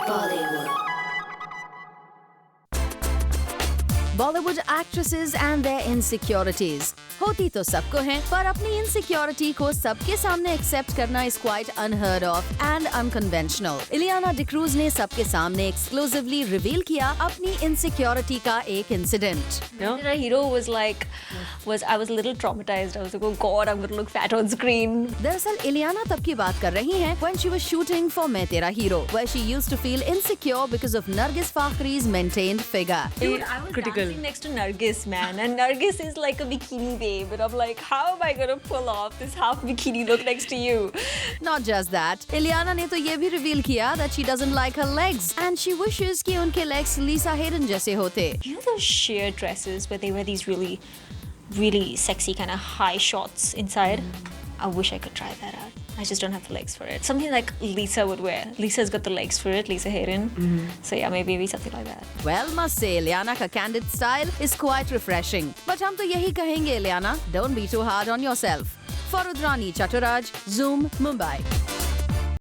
Bollywood. Bollywood actresses and their insecurities. होती तो सबको है, पर अपनी insecurity को सबके सामने accept करना is quite unheard of and unconventional. Ileana D'Cruz ने सबके सामने exclusively reveal किया अपनी insecurity का एक incident. Our hero was I was a little traumatized. I was like, oh God, I'm going to look fat on screen. दरअसल इलियाना तब की बात कर रही हैं when she was shooting for मैं तेरा hero, where she used to feel insecure because of Nargis Fakhri's maintained figure. Dude, I was dancing next to Nargis, man, and Nargis is like a bikini babe, and I'm like, how am I gonna pull off this half bikini look next to you? Not just that, Ileana ने तो ये भी reveal किया that she doesn't like her legs and she wishes कि उनके legs Lisa Hayden जैसे होते. You know those sheer dresses where they wear these really, really sexy kind of high shorts inside? I wish I could try that out. I just don't have the legs for it. Something like Lisa would wear. Lisa's got the legs for it, Lisa Hayden. So yeah, maybe something like that. Well, must say, Ileana का candid style is quite refreshing. But हम तो यही कहेंगे, Ileana, don't be too hard on yourself. For Rudrani Chaturaj, Zoom, Mumbai.